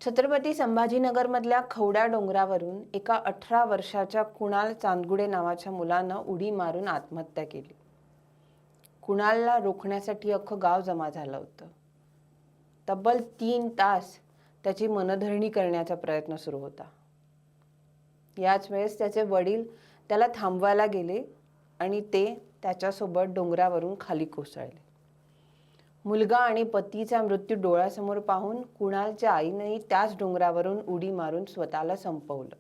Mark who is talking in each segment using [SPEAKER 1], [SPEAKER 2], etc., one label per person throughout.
[SPEAKER 1] छत्रपती संभाजीनगरमधल्या खवड्या डोंगरावरून एका 18 वर्षाच्या कुणाल चांदगुडे नावाच्या मुलानं उडी मारून आत्महत्या केली. कुणालला रोखण्यासाठी अख्खं गाव जमा झालं होतं. तब्बल 3 तास त्याची मनधरणी करण्याचा प्रयत्न सुरू होता. याच वेळेस त्याचे वडील त्याला थांबवायला गेले आणि ते त्याच्यासोबत डोंगरावरून खाली कोसळले. मुलगा आणि पतीचा मृत्यू डोळ्यासमोर पाहून कुणालच्या आईनेही त्याच डोंगरावरून उडी मारून स्वतःला संपवलं.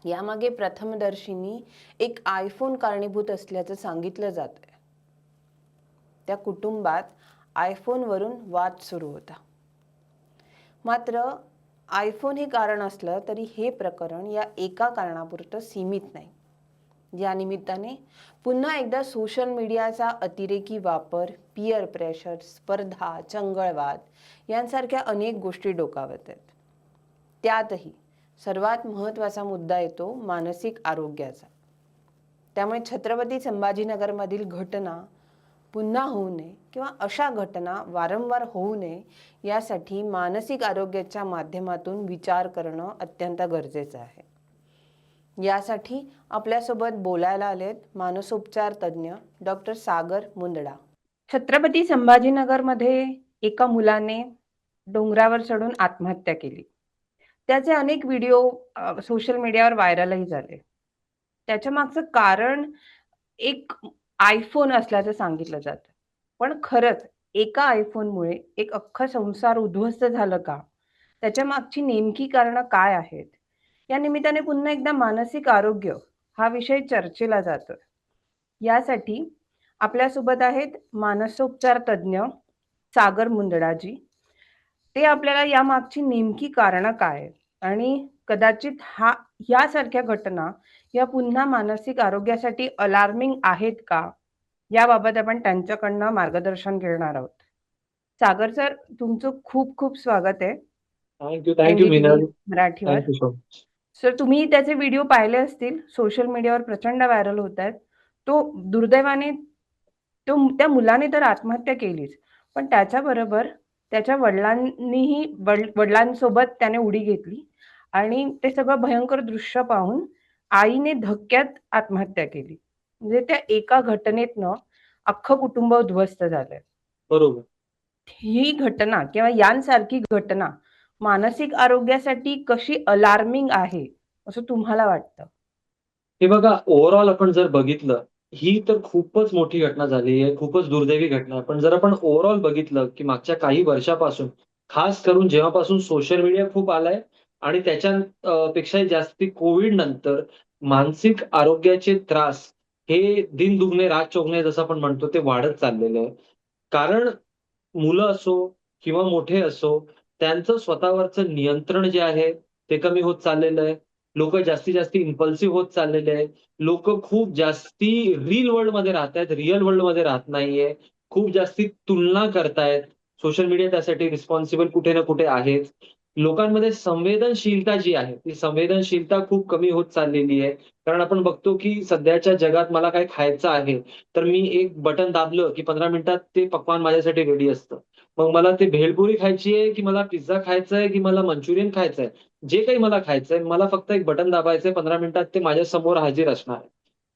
[SPEAKER 1] यामागे प्रथमदर्शनी एक आयफोन कारणीभूत असल्याचं सांगितलं जातंय. त्या कुटुंबात आयफोनवरून वाद सुरू होता. मात्र आयफोन हे कारण असलं तरी हे प्रकरण या एका कारणापुरतं सीमित नाही. या निमित्ताने पुन्हा एकदा सोशल मीडियाचा अतिरेकी वापर, पीअर प्रेशर, स्पर्धा, चंगळवाद यांसारख्या अनेक गोष्टी डोकावत आहेत. त्यातही सर्वात महत्त्वाचा मुद्दा येतो मानसिक आरोग्याचा. त्यामुळे छत्रपती संभाजीनगरमधील घटना पुन्हा होऊ नये किंवा अशा घटना वारंवार होऊ नये यासाठी मानसिक आरोग्याच्या माध्यमातून विचार करणं अत्यंत गरजेचं आहे. यासाठी आपल्यासोबत बोलायला आलेत मानसोपचार तज्ज्ञ डॉक्टर सागर मुंदडा. छत्रपती संभाजीनगरमध्ये एका मुलाने डोंगरावर चढून आत्महत्या केली. त्याचे अनेक व्हिडिओ सोशल मीडियावर व्हायरलही झाले. त्याच्या मागचं कारण एक आयफोन असल्याचं सांगितलं जातं. पण खरंच एका आयफोनमुळे एक अख्खा संसार उद्ध्वस्त झालं का? त्याच्या मागची नेमकी कारणं काय आहेत? या निमित्ताने पुन्हा एकदा मानसिक आरोग्य हा विषय चर्चेला जातोय. यासाठी आपल्यासोबत आहेत मानसोपचार तज्ज्ञ सागर मुंदडाजी. ते आपल्याला या मागची नेमकी कारणं काय आहेत आणि कदाचित यासारख्या घटना या पुन्हा मानसिक आरोग्यासाठी अलार्मिंग आहेत का, याबाबत आपण त्यांच्याकडनं मार्गदर्शन घेणार आहोत. सागर सर, तुमचं खूप खूप स्वागत आहे
[SPEAKER 2] थँक्यू मीनल.
[SPEAKER 1] मराठीवर.
[SPEAKER 2] Thank you so much.
[SPEAKER 1] सर, तुम्ही त्याचे व्हिडिओ पाहिले असतील, सोशल मीडियावर प्रचंड व्हायरल होत आहेत. तो दुर्दैवाने त्या मुलाने तर आत्महत्या केलीच, पण त्याच्याबरोबर त्याच्या वडिलांसोबत त्याने उडी घेतली आणि ते सगळं भयंकर दृश्य पाहून आईने धक्क्यात आत्महत्या केली. म्हणजे त्या एका घटनेतनं अख्खं कुटुंब उद्ध्वस्त झालंय.
[SPEAKER 2] बरोबर.
[SPEAKER 1] ही घटना किंवा यांसारखी घटना मानसिक आरोग्यासाठी कशी अलार्मिंग आहे असं तुम्हाला वाटतं?
[SPEAKER 2] हे बघा, ओव्हरऑल आपण जर बघितलं, ही तर खूपच मोठी घटना झाली आहे, खूपच दुर्दैवी घटना आहे. पण जर आपण ओव्हरऑल बघितलं, की मागच्या काही वर्षापासून, खास करून जेव्हापासून सोशल मीडिया खूप आलाय आणि पेक्षाही जास्ती कोविड नंतर मानसिक आरोग्याचे त्रास हे दिन दुगणे रात चौगणे जसं आपण म्हणतो ते वाढत चाललेलं आहे. कारण मुलं असो किंवा मोठे असो, त्यांचं स्वतःवरचं नियंत्रण जे आहे, ते कमी होत चाललेलं आहे. लोकं जास्तीत जास्त इम्पल्सिव्ह होत चाललेले आहेत. लोकं खूप जास्ती रील वर्ल्डमध्ये राहतायत, रिअल वर्ल्डमध्ये राहत नाहीये. खूप जास्ती तुलना करतायत. सोशल मीडिया त्यासाठी रिस्पॉन्सिबल कुठे ना कुठे आहेच. लोकांमध्ये संवेदनशीलता जी आहे, ती संवेदनशीलता खूप कमी होत चाललेली आहे. कारण आपण बघतो, की सध्याच्या जगात मला काही खायचं आहे, तर मी एक बटन दाबलं, की 15 मिनिटात ते पक्वान्न माझ्यासाठी रेडी असतं. मग मला ते भेळपुरी खायची आहे, की मला पिझ्झा खायचा आहे, की मला मंचुरियन खायचंय. जे काही मला खायचंय, मला फक्त एक बटन दाबायचंय, 15 मिनिटात ते माझ्यासमोर हाजीर असणार आहे.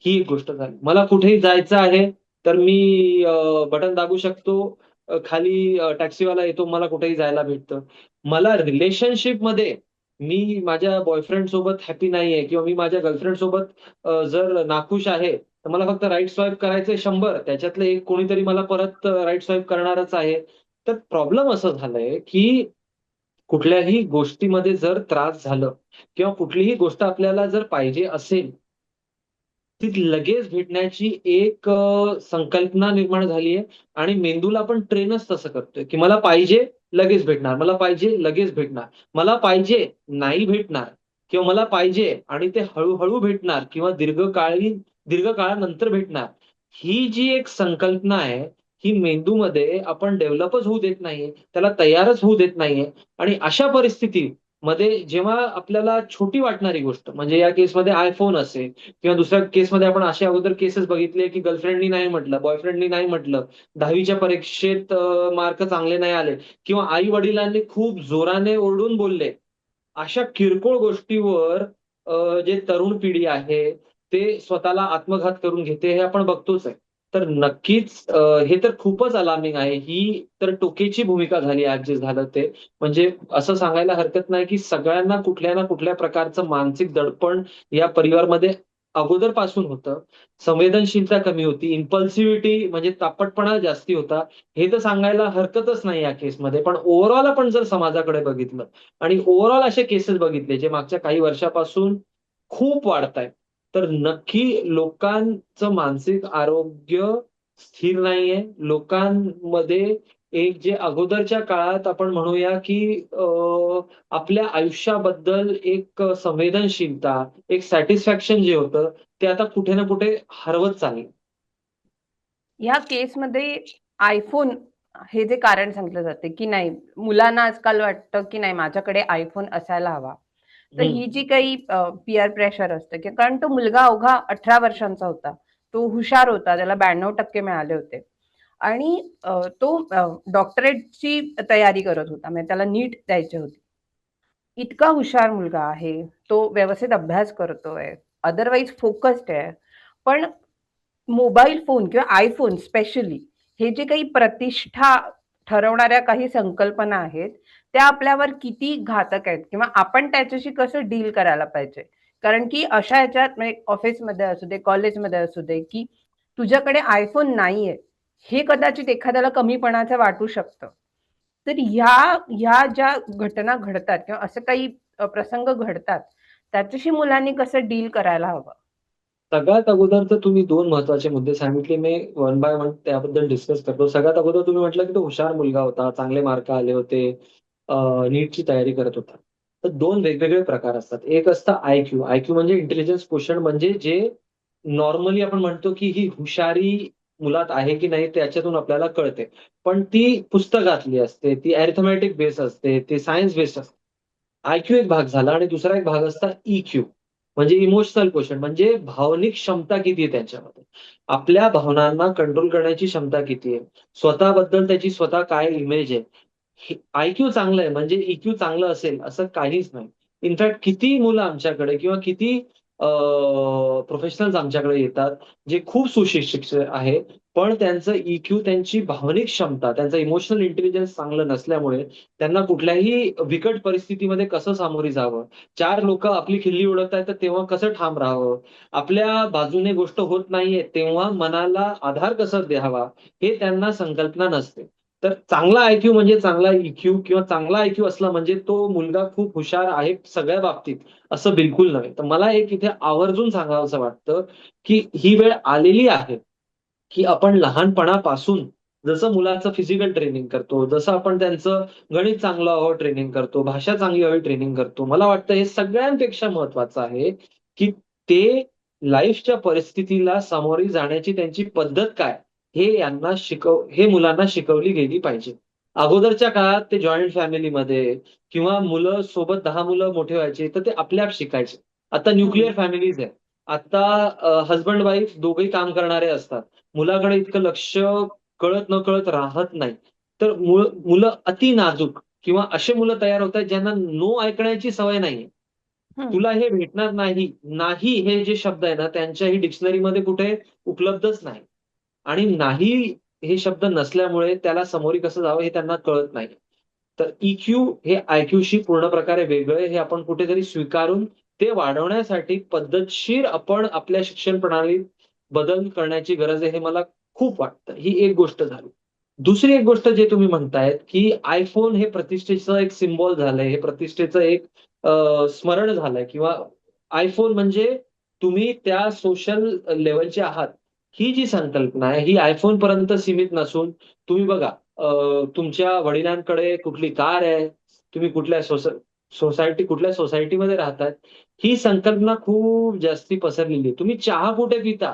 [SPEAKER 2] ही एक गोष्ट झाली. मला कुठेही जायचं आहे, तर मी बटन दाबू शकतो. खाली टॅक्सीवाला येतो, मला कुठेही जायला भेटतं. मला रिलेशनशिपमध्ये मी माझ्या बॉयफ्रेंड सोबत हॅपी नाहीये किंवा मी माझ्या गर्लफ्रेंड सोबत जर नाखुश आहे, तर मला फक्त राइट स्वाईप करायचंय 100 त्याच्यातलं एक कोणीतरी मला परत राइट स्वाईप करणारच आहे. तर प्रॉब्लेम असं झालंय, की कुठल्याही गोष्टीमध्ये जर त्रास झालं किंवा कुठलीही गोष्ट आपल्याला जर पाहिजे असेल, ती लगेच भेटण्याची एक संकल्पना निर्माण झाली आहे आणि मेंदूला पण ट्रेनच तसं करतोय, की मला पाहिजे, लगेच भेटणार. मला पाहिजे, लगेच भेटणार. मला पाहिजे, नाही भेटणार किंवा मला पाहिजे आणि ते हळू भेटणार किंवा दीर्घ काळानंतर भेटणार. ही जी एक संकल्पना आहे, ही मेंदूमध्ये आपण डेव्हलपच होऊ देत नाहीये. त्याला तयारच होऊ देत नाहीये आणि अशा परिस्थितीत मध्ये जेव्हा आपल्याला छोटी वाटणारी गोष्ट म्हणजे या केसमध्ये आयफोन असेल किंवा दुसऱ्या केसमध्ये आपण असे अगोदर केसेस बघितले की गर्लफ्रेंडनी नाही म्हटलं, बॉयफ्रेंडनी नाही म्हटलं, 10वीच्या परीक्षेत मार्क चांगले नाही आले किंवा आई वडिलांनी खूप जोराने ओरडून बोलले. अशा किरकोळ गोष्टीवर जे तरुण पिढी आहे, ते स्वतःला आत्मघात करून घेते हे आपण बघतोच आहे. तर नक्कीच हे तर खूपच अलार्मिंग आहे. ही तर टोकाची भूमिका झाली आज जे झालं ते. म्हणजे असं सांगायला हरकत नाही, की सगळ्यांना कुठल्या ना कुठल्या प्रकारचं मानसिक दडपण या परिवारमध्ये अगोदरपासून होतं. संवेदनशीलता कमी होती. इम्पल्सिव्हिटी म्हणजे तापटपणा जास्ती होता. हे तर सांगायला हरकतच नाही या केसमध्ये. पण ओव्हरऑल आपण जर समाजाकडे बघितलं आणि ओव्हरऑल असे केसेस बघितले, जे मागच्या काही वर्षापासून खूप वाढतायत. तर नक्की लोकांचं मानसिक आरोग्य स्थिर नाहीये. लोकांमध्ये एक जे अगोदरच्या काळात आपण म्हणूया, की आपल्या आयुष्याबद्दल एक संवेदनशीलता, एक सॅटिस्फॅक्शन जे होतं, ते आता कुठे ना कुठे हरवत चाललंय.
[SPEAKER 1] ह्या केसमध्ये आयफोन हे जे कारण सांगितलं जाते, की नाही मुलांना आजकाल वाटतं, की नाही माझ्याकडे आयफोन असायला हवा. तर
[SPEAKER 2] हं.
[SPEAKER 1] ही जी काही पीअर प्रेशर असतं, की कारण तो मुलगा अवघा 18 वर्षांचा होता. तो हुशार होता. त्याला 92% मिळाले होते. आणि तो डॉक्टरेटची तयारी करत होता. म्हणजे त्याला नीट द्यायची होती. इतका हुशार मुलगा आहे. तो व्यवस्थित अभ्यास करतोय. अदरवाईज फोकस्ड आहे. पण मोबाईल फोन किंवा आयफोन स्पेशली हे जे काही प्रतिष्ठा ठरवणाऱ्या काही संकल्पना आहेत, त्या आपल्यावर किती घातक आहेत किंवा आपण त्याच्याशी कसं डील करायला पाहिजे. कारण की अशा ह्याच्यात म्हणजे ऑफिसमध्ये असू दे, कॉलेजमध्ये असू दे, की तुझ्याकडे आयफोन नाहीये, हे कदाचित एखाद्याला कमीपणाचं वाटू शकतं. तर ह्या ज्या घटना घडतात किंवा असं काही प्रसंग घडतात, त्याच्याशी मुलांनी कसं डील करायला हवं?
[SPEAKER 2] सगळ्यात अगोदर तर तुम्ही 2 महत्त्वाचे मुद्दे सांगितले. मी वन बाय वन त्याबद्दल डिस्कस करतो. सगळ्यात अगोदर तुम्ही म्हटलं, की तो हुशार मुलगा होता, चांगले मार्क आले होते, नीटची तयारी करत होता. तर 2 वेगवेगळे प्रकार असतात. एक असतं आय-क्यू. आय-क्यू म्हणजे इंटेलिजन्स क्वोशंट म्हणजे जे नॉर्मली आपण म्हणतो, की ही हुशारी मुलात आहे की नाही त्याच्यातून आपल्याला कळते. पण ती पुस्तकातली असते, ती अरिथमेटिक बेस असते, ते सायन्स बेस्ड असते. आय-क्यू एक भाग झाला आणि दुसरा एक भाग असता ई-क्यू. म्हणजे इमोशनल क्वोशंट म्हणजे भावनिक क्षमता किती आहे त्यांच्यामध्ये. आपल्या भावनांना कंट्रोल करण्याची क्षमता किती आहे. स्वतःबद्दल त्याची स्वतः काय इमेज आहे. आय-क्यू चांगलं आहे म्हणजे ई-क्यू चांगलं असेल असं काहीच नाही. इनफॅक्ट किती मुलं आमच्याकडे किंवा किती प्रोफेशनल्स आमच्याकडे येतात, जे खूप सुशिक्षित आहेत, पण त्यांचं ई-क्यू त्यांची भावनिक क्षमता, त्यांचं इमोशनल इंटेलिजन्स चांगलं नसल्यामुळे त्यांना कुठल्याही बिकट परिस्थितीमध्ये कसं सामोरे जावं, 4 लोकं आपली खिल्ली उडवतायत तर तेव्हा कसं ठाम राहावं, आपल्या बाजूने गोष्ट होत नाहीये तेव्हा मनाला आधार कसा द्यावा, हे त्यांना संकल्पना नसते. तर चांगला आय-क्यू म्हणजे चांगला ई-क्यू किंवा चांगला आय-क्यू असला म्हणजे तो मुलगा खूप हुशार आहे सगळ्या बाबतीत, असं बिलकुल नव्हे. तर मला एक इथे आवर्जून सांगावसं वाटतं, की ही वेळ आलेली आहे, की आपण लहानपणापासून जसं मुलाचं फिजिकल ट्रेनिंग करतो, जसं आपण त्यांचं गणित चांगलं व्हावं ट्रेनिंग करतो, भाषा चांगली व्हावी ट्रेनिंग करतो. मला वाटतं हे सगळ्यांपेक्षा महत्त्वाचं आहे, की ते लाईफच्या परिस्थितीला सामोरी जाण्याची त्यांची पद्धत काय, हे मुलांना शिकवली गेली पाहिजे. अगोदरच्या काळात ते जॉइंट फॅमिलीमध्ये किंवा मुलं सोबत 10 मुलं मोठे व्हायचे, तर ते आपल्या-आप शिकायचे. आता
[SPEAKER 1] हं.
[SPEAKER 2] न्यूक्लिअर फॅमिलीज आहे. आता हसबंड वाईफ दोघंही काम करणारे असतात. मुलाकडे इतकं लक्ष कळत-नकळत राहत नाही. तर मुलं अति नाजूक किंवा असे मुलं तयार होतायत ज्यांना नो ऐकण्याची सवय नाहीये.
[SPEAKER 1] हं.
[SPEAKER 2] तुला हे भेटणार नाही. नाही हे जे शब्द आहे ना, त्यांच्याही डिक्शनरीमध्ये कुठे उपलब्धच नाही. आणि नाही हे शब्द नसल्यामुळे त्याला सामोरी कसं जावं हे त्यांना कळत नाही. तर ई-क्यू हे आय-क्यूशी पूर्ण प्रकारे वेगळं आहे. हे आपण कुठेतरी स्वीकारून ते वाढवण्यासाठी पद्धतशीर आपण आपल्या शिक्षण प्रणालीत बदल करण्याची गरज आहे, हे मला खूप वाटतं. ही एक गोष्ट झाली. दुसरी एक गोष्ट जे तुम्ही म्हणतायत, की iPhone हे प्रतिष्ठेचं एक सिम्बॉल झालंय. हे प्रतिष्ठेचं एक स्मरण झालंय किंवा iPhone म्हणजे तुम्ही त्या सोशल लेव्हलचे आहात. ही जी संकल्पना आहे, ही iPhone पर्यंत सीमित नसून तुम्ही बघा तुमच्या वडिलांकडे कुठली कार आहे, तुम्ही कुठल्या सोसायटीमध्ये राहताय, ही संकल्पना खूप जास्ती पसरलेली आहे. तुम्ही चहा कुठे पिता?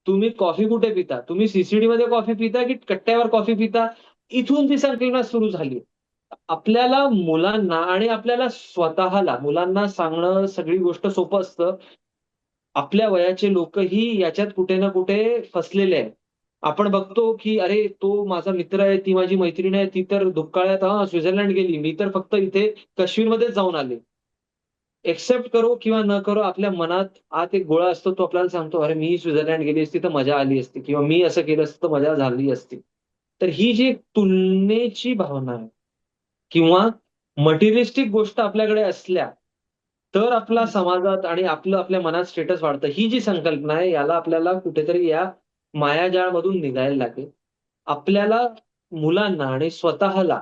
[SPEAKER 2] तुम्ही कॉफी कुठे पिता? तुम्ही सी सी कॉफी पिता की कट्ट्यावर कॉफी पिता? इथून ती संकल्पना सुरू झाली. आपल्याला मुलांना आणि आपल्याला स्वतःला मुलांना सांगणं सगळी गोष्ट सोपं असतं. आपल्या वयाचे लोकही याच्यात कुठे ना कुठे फसलेले आहेत. आपण बघतो, की अरे तो माझा मित्र आहे, ती माझी मैत्रीण आहे, ती तर दुष्काळात स्वित्झर्लंड गेली. मी तर फक्त इथे काश्मीरमध्येच जाऊन आले. एक्सेप्ट करो किंवा न करो आपल्या मनात आत एक गोळा असतो, तो आपल्याला सांगतो, "अरे मी स्वित्झर्लंड गेली असती तर मजा आली असती" किंवा "मी असं केलं असतं तर मजा झाली असती." तर ही जी तुलनेची भावना आहे किंवा मटेरियलिस्टिक गोष्ट आपल्याकडे असल्या, तर आपला समाजात आणि आपलं आपल्या मनात स्टेटस वाढतं. ही जी संकल्पना आहे, याला आपल्याला कुठेतरी या मायाजाळमधून निघायला लागेल. आपल्याला मुलांना आणि स्वतःला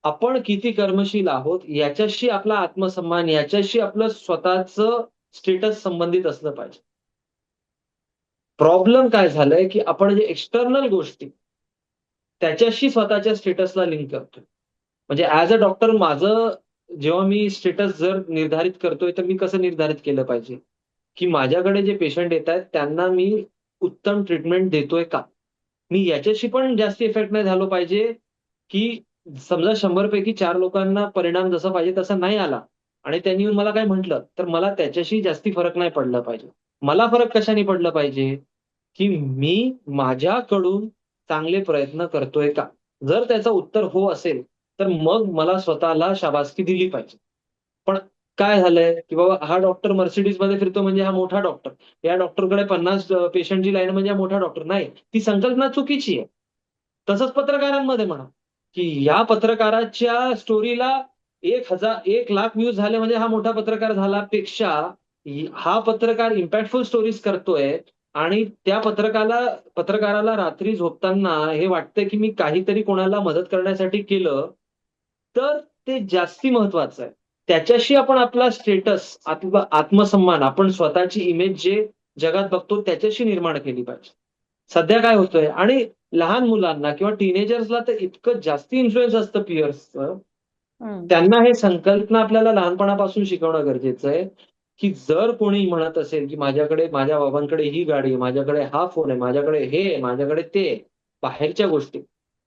[SPEAKER 2] आपण किती कर्मशील आहोत, याच्याशी आपला आत्मसन्मान, याच्याशी आपलं स्वतःचं स्टेटस संबंधित असलं पाहिजे. प्रॉब्लेम काय झालंय, की आपण जे एक्स्टर्नल गोष्टी त्याच्याशी स्वतःच्या स्टेटसला लिंक करतोय. म्हणजे ॲज अ डॉक्टर माझं जेव्हा मी स्टेटस जर निर्धारित करतोय, तर मी कसं निर्धारित केलं पाहिजे, की माझ्याकडे जे पेशंट येतायत त्यांना मी उत्तम ट्रीटमेंट देतोय का? मी याच्याशी पण जास्ती इफेक्ट नाही झालो पाहिजे, की समजा 100 पैकी 4 लोकांना परिणाम जसा पाहिजे तसा नाही आला आणि त्यांनी येऊन मला काही म्हटलं, तर मला त्याच्याशी जास्ती फरक नाही पडला पाहिजे. मला फरक कशाने पडला पाहिजे, की मी माझ्याकडून चांगले प्रयत्न करतोय का? जर त्याचं उत्तर हो असेल, तर मग मला स्वतःला शाबासकी दिली पाहिजे. पण काय झालंय, की बाबा हा डॉक्टर Mercedesमध्ये फिरतो म्हणजे हा मोठा डॉक्टर. या डॉक्टरकडे 50 पेशंटची लाईन म्हणजे हा मोठा डॉक्टर. नाही, ती संकल्पना चुकीची आहे. तसंच पत्रकारांमध्ये म्हणा, की या पत्रकाराच्या स्टोरीला 1,00,000 व्ह्यूज झाले म्हणजे हा मोठा पत्रकार झाल्यापेक्षा हा पत्रकार इम्पॅक्टफुल स्टोरीज करतोय आणि त्या पत्रकाराला रात्री झोपताना हे वाटतंय, की मी काहीतरी कोणाला मदत करण्यासाठी केलं, तर ते जास्ती महत्वाचं आहे. त्याच्याशी आपण आपला स्टेटस, आत्मसन्मान, आपण स्वतःची इमेज जे जगात बघतो त्याच्याशी निर्माण केली पाहिजे. सध्या काय होतंय आणि लहान मुलांना किंवा टीनेजर्सला तर इतकं जास्ती इन्फ्लुअन्स असतं पियर्सचं,
[SPEAKER 1] हं.
[SPEAKER 2] त्यांना हे संकल्पना आपल्याला लहानपणापासून शिकवणं गरजेचं आहे, की जर कोणी म्हणत असेल, की माझ्याकडे माझ्या बाबांकडे ही गाडी आहे, माझ्याकडे हा फोन आहे, माझ्याकडे हे आहे, माझ्याकडे ते आहे, बाहेरच्या गोष्टी.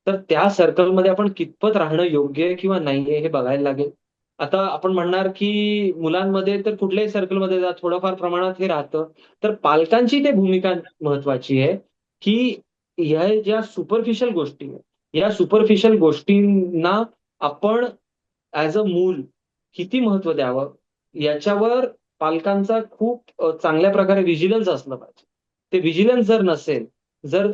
[SPEAKER 2] तर त्या सर्कलमध्ये आपण कितपत राहणं योग्य आहे किंवा नाहीये हे बघायला लागेल. आता आपण म्हणणार, की मुलांमध्ये तर कुठल्याही सर्कलमध्ये जा, थोडंफार प्रमाणात हे राहतं. तर पालकांची ते भूमिका महत्वाची आहे, की ह्या ज्या सुपरफिशियल गोष्टी आहेत, या सुपरफिशियल गोष्टींना आपण ॲज अ मूल किती महत्त्व द्यावं, याच्यावर पालकांचा खूप चांगल्या प्रकारे व्हिजिलन्स असलं पाहिजे. ते व्हिजिलन्स जर नसेल, जर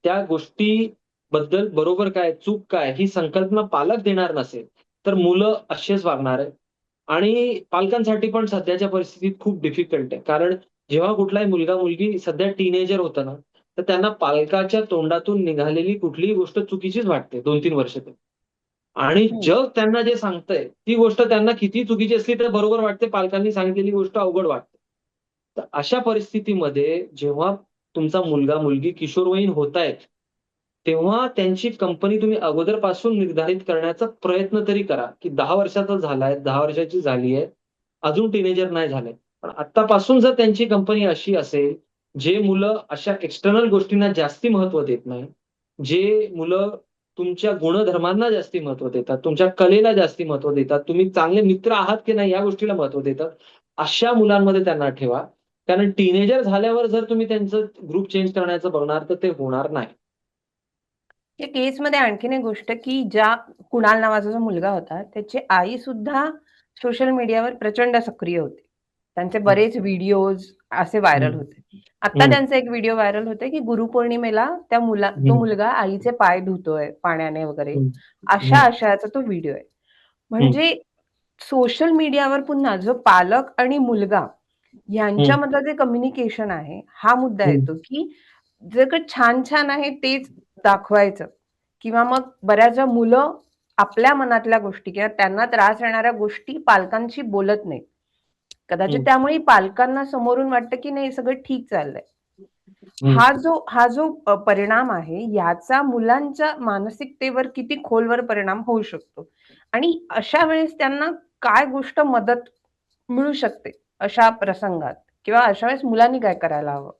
[SPEAKER 2] त्या गोष्टीबद्दल बरोबर काय, चूक काय, ही संकल्पना पालक देणार नसेल, तर मुलं असेच वागणार आहेत. आणि पालकांसाठी पण सध्याच्या परिस्थितीत खूप डिफिकल्ट आहे. कारण जेव्हा कुठलाही मुलगा-मुलगी सध्या टीनेजर होतं ना, तर त्यांना पालकाच्या तोंडातून निघालेली कुठलीही गोष्ट चुकीचीच वाटते 2-3 वर्ष तरी. आणि
[SPEAKER 1] हं.
[SPEAKER 2] जग त्यांना जे सांगतंय, ती गोष्ट त्यांना कितीही चुकीची असली तर बरोबर वाटते. पालकांनी सांगितलेली गोष्ट अवघड वाटते. तर अशा परिस्थितीमध्ये जेव्हा तुमचा मुलगा-मुलगी किशोरवयीन होतायत, तेव्हा त्यांची कंपनी तुम्ही अगोदरपासून निर्धारित करण्याचा प्रयत्न तरी करा, की 10 वर्षाचा झालाय, 10 वर्षाची झाली आहे, अजून टीनेजर नाही झाले. पण आत्तापासून जर त्यांची कंपनी अशी असेल, जे मुलं अशा एक्स्टर्नल गोष्टींना जास्ती महत्त्व देत नाही, जे मुलं तुमच्या गुणधर्मांना जास्ती महत्त्व देतात, तुमच्या कलेला जास्ती महत्त्व देतात, तुम्ही चांगले मित्र आहात की नाही या गोष्टीला महत्त्व देतात, अशा मुलांमध्ये त्यांना ठेवा. कारण टीनेजर झाल्यावर जर तुम्ही त्यांचं ग्रुप चेंज करण्याचं बघणार, तर ते होणार नाही.
[SPEAKER 1] या केसमध्ये आणखीन एक गोष्ट, की ज्या कुणाल नावाचा जो मुलगा होता, त्याची आई सुद्धा सोशल मीडियावर प्रचंड सक्रिय होती. त्यांचे
[SPEAKER 2] हं,
[SPEAKER 1] बरेच व्हिडिओज असे व्हायरल
[SPEAKER 2] हं,
[SPEAKER 1] होते. आता
[SPEAKER 2] हं,
[SPEAKER 1] त्यांचा एक व्हिडिओ व्हायरल होतोय, की गुरुपौर्णिमेला तो
[SPEAKER 2] हं,
[SPEAKER 1] मुलगा आईचे पाय धुतोय पाण्याने वगैरे.
[SPEAKER 2] हं,
[SPEAKER 1] अशा
[SPEAKER 2] हं,
[SPEAKER 1] आशयाचा तो व्हिडिओ आहे.
[SPEAKER 2] हं,
[SPEAKER 1] म्हणजे सोशल मीडियावर पुन्हा जो पालक आणि मुलगा
[SPEAKER 2] हं,
[SPEAKER 1] यांच्यामधलं जे कम्युनिकेशन आहे, हा मुद्दा
[SPEAKER 2] हं,
[SPEAKER 1] येतो, की जे काही छान-छान आहे तेच दाखवायचं किंवा मग बऱ्याचदा मुलं आपल्या मनातल्या गोष्टी किंवा त्यांना त्रास देणाऱ्या गोष्टी पालकांशी बोलत नाहीत. कदाचित
[SPEAKER 2] हं,
[SPEAKER 1] त्यामुळे पालकांना समोरून वाटतं, की नाही सगळं ठीक चाललंय.
[SPEAKER 2] हं.
[SPEAKER 1] हा जो परिणाम आहे, याचा मुलांच्या मानसिकतेवर किती खोलवर परिणाम होऊ शकतो आणि अशा वेळेस त्यांना काय गोष्ट मदत मिळू शकते, अशा प्रसंगात किंवा अशा वेळेस मुलांनी काय करायला हवं?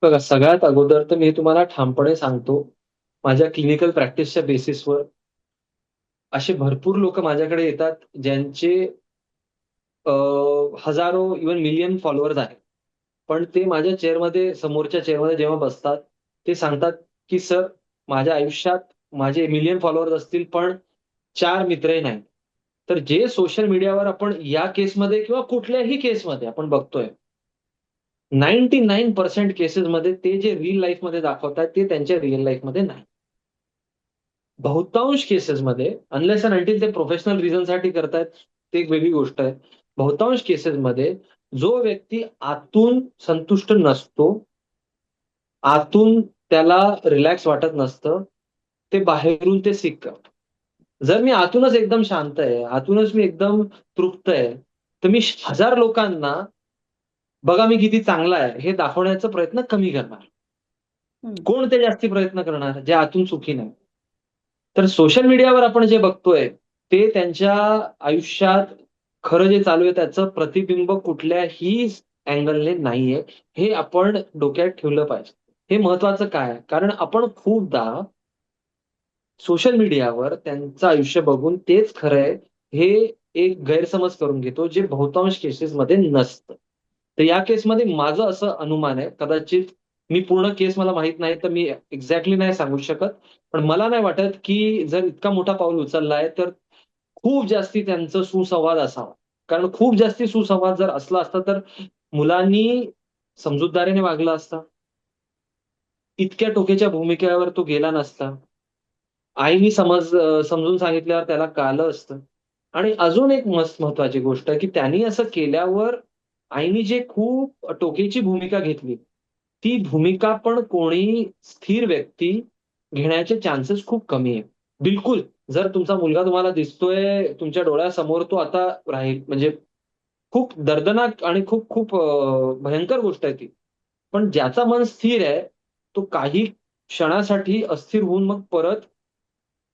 [SPEAKER 2] बघा, सगळ्यात अगोदर तर मी तुम्हाला ठामपणे सांगतो, माझ्या क्लिनिकल प्रॅक्टिसच्या बेसिसवर असे भरपूर लोक माझ्याकडे येतात ज्यांचे हजारो इव्हन मिलियन फॉलोअर्स आहेत. पण ते माझ्या चेअरमध्ये समोरच्या चेअरमध्ये जेव्हा बसतात, ते सांगतात, की "सर, माझ्या आयुष्यात माझे मिलियन फॉलोअर्स असतील, पण 4 मित्रही नाहीत." तर जे सोशल मीडियावर आपण या केसमध्ये किंवा कुठल्याही केसमध्ये आपण बघतोय, 99% केसेसमध्ये ते जे रिअल लाईफमध्ये दाखवतात, ते त्यांच्या रिअल लाईफमध्ये नाही. बहुतांश केसेसमध्ये अनलेस अँड अंटिल ते प्रोफेशनल रिझनसाठी करतायत, ते एक वेगळी गोष्ट आहे. बहुतांश केसेसमध्ये जो व्यक्ती आतून संतुष्ट नसतो, आतून त्याला रिलॅक्स वाटत नसतं, ते बाहेरून ते सीक करतो. जर मी आतूनच एकदम शांत आहे, आतूनच मी एकदम तृप्त आहे, तर मी 1000 लोकांना बघा मी किती चांगला आहे, हे दाखवण्याचा प्रयत्न कमी करणार.
[SPEAKER 1] हं.
[SPEAKER 2] कोण ते जास्ती प्रयत्न करणार? जे आतून सुखी नाही. तर सोशल मीडियावर आपण जे बघतोय, ते त्यांच्या आयुष्यात खरं जे चालू आहे त्याचं प्रतिबिंब कुठल्याही अँगलने नाहीये. हे आपण डोक्यात ठेवलं पाहिजे. हे महत्वाचं काय आहे? कारण आपण खूपदा सोशल मीडियावर त्यांचं आयुष्य बघून तेच खरं आहे, हे एक गैरसमज करून घेतो, जे बहुतांश केसेसमध्ये नसतं. तर या केसमध्ये माझं असं अनुमान आहे, कदाचित मी पूर्ण केस मला माहीत नाही, तर मी एक्झॅक्टली नाही सांगू शकत. पण मला नाही वाटत, की जर इतका मोठा पाऊल उचलला तर खूप जास्ती त्यांचा सुसंवाद असावा. कारण खूप जास्ती सुसंवाद जर असला असता, तर मुलांनी समजूतदारीने वागला असता. इतक्या टोकाच्या भूमिकेवर तो गेला नसता. आईनी समजून सांगितल्यावर त्याला कळालं असतं. आणि अजून एक महत्त्वाची गोष्ट आहे, की त्यांनी असं केल्यावर आईनी जे खूप टोकाची भूमिका घेतली, ती भूमिका पण कोणी स्थिर व्यक्ती घेण्याचे चान्सेस खूप कमी आहे. बिलकुल, जर तुमचा मुलगा तुम्हाला दिसतोय तुमच्या डोळ्यासमोर तो आता राहील म्हणजे खूप दर्दनाक आणि खूप खूप भयंकर गोष्ट आहे ती. पण ज्याचं मन स्थिर आहे, तो काही क्षणासाठी अस्थिर होऊन मग परत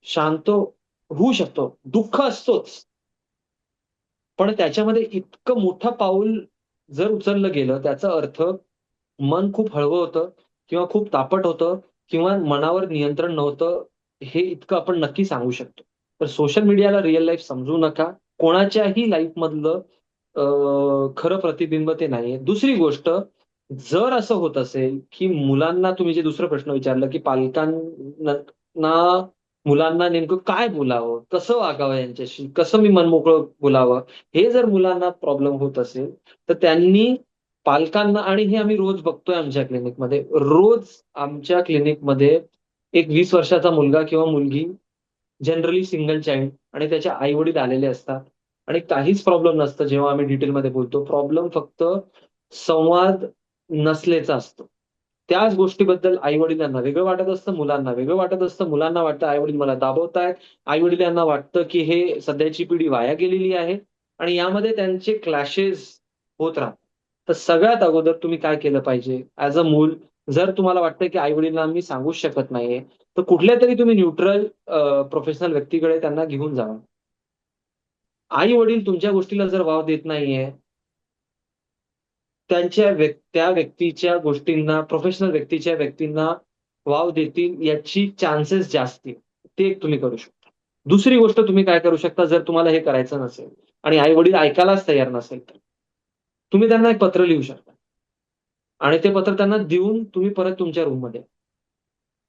[SPEAKER 2] शांत होऊ शकतो. दुःख असतोच. पण त्याच्यामध्ये इतकं मोठं पाऊल जर उचललं गेलं, त्याचा अर्थ मन खूप हळवं होतं किंवा खूप तापट होतं किंवा मनावर नियंत्रण नव्हतं, हे इतकं आपण नक्की सांगू शकतो. तर सोशल मीडियाला रिअल लाईफ समजू नका. कोणाच्याही लाईफमधलं खरं प्रतिबिंब ते नाहीये. दुसरी गोष्ट, जर असं होत असेल, की मुलांना तुम्ही जे दुसरा प्रश्न विचारला, की पालकांना मुलांना नेमकं काय बोलावं? कसं वागावं यांच्याशी? कसं मी मनमोकळं बोलावं? हे जर मुलांना प्रॉब्लेम होत असेल, तर त्यांनी पालकांना आणि हे आम्ही रोज बघतोय आमच्या क्लिनिकमध्ये. रोज आमच्या क्लिनिकमध्ये एक 20 वर्षाचा मुलगा किंवा मुलगी जनरली सिंगल चाइल्ड आणि त्याचे आई-वडील आलेले असतात आणि काहीच प्रॉब्लेम नसतं जेव्हा आम्ही डिटेलमध्ये बोलतो. प्रॉब्लेम फक्त संवाद नसल्याचा असतो. त्याच गोष्टीबद्दल आई-वडिलांना वेगळं वाटत असतं, मुलांना वेगळं वाटत असतं. मुलांना वाटतं आई-वडील मला दाबवतायत. आई-वडिलांना वाटतं, की हे सध्याची पिढी वाया गेलेली आहे आणि यामध्ये त्यांचे क्लॅशेस होत राहतात. तर सगळ्यात अगोदर तुम्ही काय केलं पाहिजे ॲज अ मूल, जर तुम्हाला वाटतं, की आई-वडिलांना मी सांगूच शकत नाहीये, तर कुठल्यातरी तुम्ही न्यूट्रल प्रोफेशनल व्यक्तीकडे त्यांना घेऊन जावा. आई-वडील तुमच्या गोष्टीला जर वाव देत नाहीये, त्या व्यक्तीच्या गोष्टींना, प्रोफेशनल व्यक्तींना वाव देतील याची चान्सेस जास्ती आहे. ते एक तुम्ही करू शकता. दुसरी गोष्ट तुम्ही काय करू शकता जर तुम्हाला हे करायचं नसेल आणि आई-वडील ऐकायलाच तयार नसेल तर, तुम्ही त्यांना एक पत्र लिहू शकता आणि ते पत्र त्यांना देऊन तुम्ही परत तुमच्या रूममध्ये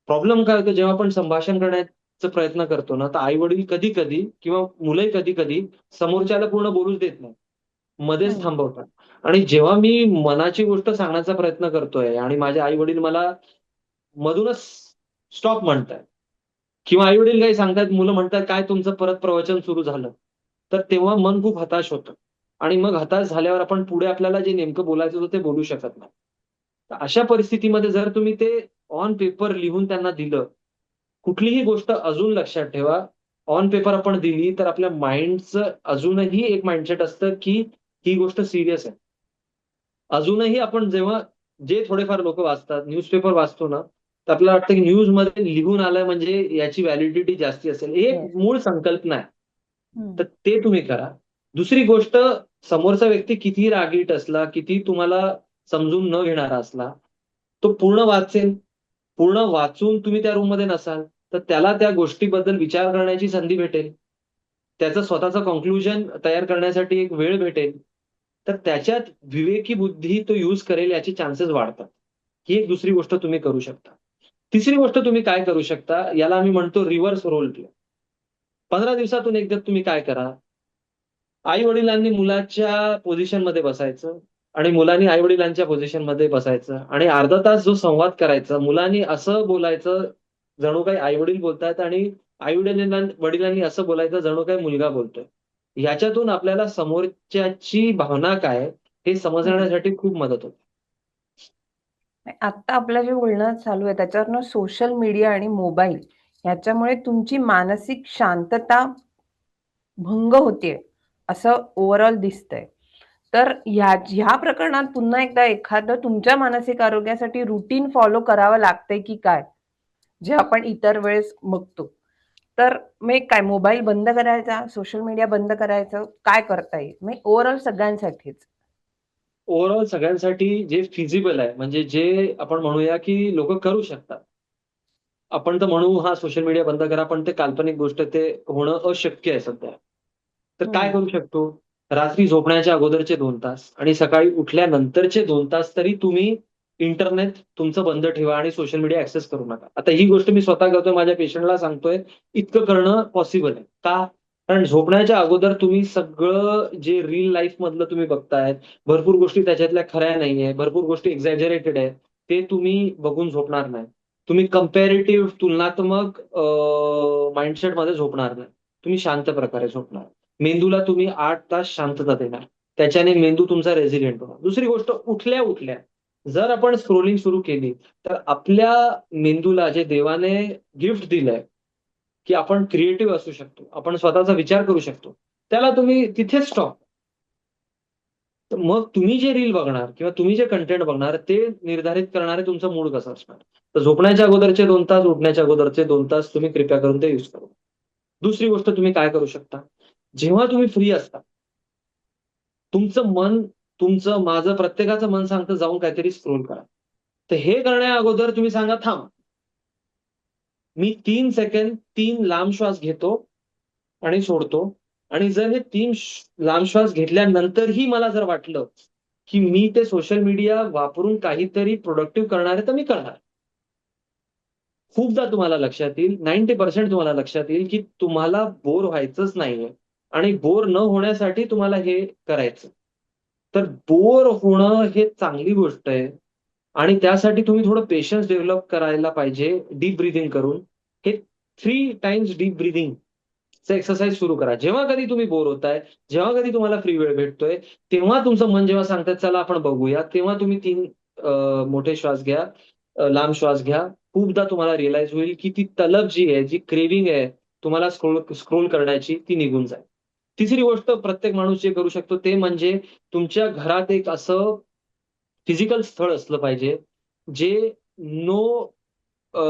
[SPEAKER 2] प्रॉब्लेम काय होतो जेव्हा आपण संभाषण करण्याचा प्रयत्न करतो ना, तर आई-वडील कधी-कधी किंवा मुलंही कधी-कधी समोरच्याला पूर्ण बोलूच देत नाही. मध्येच
[SPEAKER 1] हं.
[SPEAKER 2] थांबवतात आणि जेव्हा मी मनाची गोष्ट सांगण्याचा प्रयत्न करतोय आणि माझे आई-वडील मला मधूनच स्टॉप म्हणतायत किंवा आई-वडील काही सांगतायत, मुलं म्हणतात, "काय तुमचं परत प्रवचन सुरू झालं." तर तेव्हा मन खूप हताश होतं आणि मग हताश झाल्यावर आपण पुढे आपल्याला जे नेमकं बोलायचं होतं ते बोलू शकत नाही. तर अशा परिस्थितीमध्ये जर तुम्ही ते ऑन पेपर लिहून त्यांना दिलं, कुठलीही गोष्ट अजून लक्षात ठेवा, ऑन पेपर आपण दिली तर आपल्या माइंडचं अजूनही एक माइंडसेट असतं, की ही गोष्ट सीरियस आहे. अजूनही आपण जेव्हा जे थोडेफार लोकं वाचतात, न्यूजपेपर वाचतो ना, तर आपल्याला वाटतं की न्यूजमध्ये लिहून आलंय म्हणजे याची व्हॅलिडिटी जास्ती असेल. ही एक
[SPEAKER 1] येस.
[SPEAKER 2] मूळ संकल्पना आहे.
[SPEAKER 1] हं.
[SPEAKER 2] तर ते तुम्ही करा. दुसरी गोष्ट, समोरचा व्यक्ती कितीही रागीट असला, कितीही तुम्हाला समजून न घेणारा असला, तो पूर्ण वाचेल. पूर्ण वाचून तुम्ही त्या रूममध्ये नसाल. तर त्याला त्या गोष्टीबद्दल विचार करण्याची संधी भेटेल. त्याचं स्वतःचं कन्क्लुजन तयार करण्यासाठी एक वेळ भेटेल. तर त्याच्यात विवेकी बुद्धी तो यूज करेल याचे चान्सेस वाढतात. ही एक दुसरी गोष्ट तुम्ही करू शकता. तिसरी गोष्ट तुम्ही काय करू शकता, याला आम्ही म्हणतो रिव्हर्स रोल प्ले. 15 दिवसातून एकदा तुम्ही काय करा, आई-वडिलांनी मुलाच्या पोझिशनमध्ये बसायचं आणि मुलांनी आई-वडिलांच्या पोझिशनमध्ये बसायचं आणि अर्धा तास जो संवाद करायचा, मुलांनी असं बोलायचं जणू काही आई-वडील बोलतायत आणि वडिलांनी असं बोलायचं जणू काही मुलगा बोलतोय. ह्याच्यातून आपल्याला समोरच्याची भावना काय आहे, हे समजण्यासाठी खूप मदत होते.
[SPEAKER 1] आता आपलं जे बोलणं चालू आहे त्याच्यावरनं सोशल मीडिया आणि मोबाईल ह्याच्यामुळे तुमची मानसिक शांतता भंग होतेय, असं ओव्हरऑल दिसतंय. तर ह्या प्रकरणात पुन्हा एकदा एखादं तुमच्या मानसिक आरोग्यासाठी रुटीन फॉलो करावं लागतंय की काय? जे आपण इतर वेळेस बघतो. तर मग काय मोबाईल बंद करायचा, सोशल मीडिया बंद करायचं, काय करता येईल? म्हणजे ओव्हरऑल सगळ्यांसाठीच.
[SPEAKER 2] ओव्हरऑल सगळ्यांसाठी जे फिजिबल आहे, म्हणजे जे आपण म्हणूया की लोकं करू शकतात. आपण तर म्हणू, "हां, सोशल मीडिया बंद करा," पण ते काल्पनिक गोष्ट ते होणं अशक्य आहे सध्या. तर काय
[SPEAKER 1] हं.
[SPEAKER 2] करू शकतो? रात्री झोपण्याच्या अगोदरचे 2 तास आणि सकाळी उठल्यानंतरचे 2 तास तरी तुम्ही इंटरनेट तुमचं बंद ठेवा आणि सोशल मीडिया ॲक्सेस करू नका. आता ही गोष्ट मी स्वतः करतोय, माझ्या पेशंटला सांगतोय. इतकं करणं पॉसिबल आहे. का? कारण झोपण्याच्या अगोदर तुम्ही सगळं जे रिअल लाईफमधलं तुम्ही बघताय, भरपूर गोष्टी त्याच्यातल्या खऱ्या नाहीये, भरपूर गोष्टी एक्झॅजरेटेड आहेत. ते तुम्ही बघून झोपणार नाही. तुम्ही कंपॅरेटिव्ह तुलनात्मक माइंडसेटमध्ये झोपणार नाही. तुम्ही शांत प्रकारे झोपणार. मेंदूला तुम्ही 8 तास शांतता देणार. त्याच्याने मेंदू तुमचा रेसिलिएंट होणार. दुसरी गोष्ट उठल्या-उठल्या जर आपण स्क्रोलिंग सुरू केली, तर आपल्या मेंदूला जे देवाने गिफ्ट दिलंय, की आपण क्रिएटिव्ह असू शकतो. आपण स्वतःचा विचार करू शकतो. त्याला तुम्ही तिथेच स्टॉप. तर मग तुम्ही जे रील बघणार किंवा तुम्ही जे कंटेंट बघणार ते निर्धारित करणारे तुमचा मूड कसा असणार. तर झोपण्याच्या अगोदरचे 2 तास, उठण्याच्या अगोदरचे 2 तास तुम्ही कृपया करून ते यूज करा. दुसरी गोष्ट तुम्ही काय करू शकता, जेव्हा तुम्ही फ्री असता, तुमचं मन, तुमचं, माझं, प्रत्येकाचं मन सांगतं जाऊन काहीतरी स्क्रोल करा. तर हे करण्या अगोदर तुम्ही सांगा, "थांब, मी 3 सेकंद 3 लांब श्वास घेतो आणि सोडतो आणि जर हे 3 लांब श्वास घेतल्यानंतरही मला जर वाटलं, की मी ते सोशल मीडिया वापरून काहीतरी प्रोडक्टिव्ह करणार आहे, तर मी करणार." खूपदा तुम्हाला लक्षात येईल, 90% तुम्हाला लक्षात येईल, की तुम्हाला बोर व्हायचंच नाहीये आणि बोर न होण्यासाठी तुम्हाला हे करायचं. तर बोर होणं हे चांगली गोष्ट आहे आणि त्यासाठी तुम्ही थोडं पेशन्स डेव्हलप करायला पाहिजे डीप ब्रीथिंग करून. हे 3 टाइम्स डीप ब्रीथिंगचं एक्सरसाइज सुरू करा. जेव्हा कधी तुम्ही बोर होताय, जेव्हा कधी तुम्हाला फ्री वेळ भेटतोय, तेव्हा तुमचं मन जेव्हा सांगतंय, "चला आपण बघूया," तेव्हा तुम्ही 3 मोठे श्वास घ्या, लांब श्वास घ्या. खूपदा तुम्हाला रिअलाईज होईल, की ती तलब जी आहे, जी क्रेव्हिंग आहे, तुम्हाला स्क्रोल स्क्रोल करण्याची, ती निघून जाईल. तिसरी गोष्ट प्रत्येक माणूस जे करू शकतो, ते म्हणजे तुमच्या घरात एक असं फिजिकल स्थळ असलं पाहिजे, जे नो अ,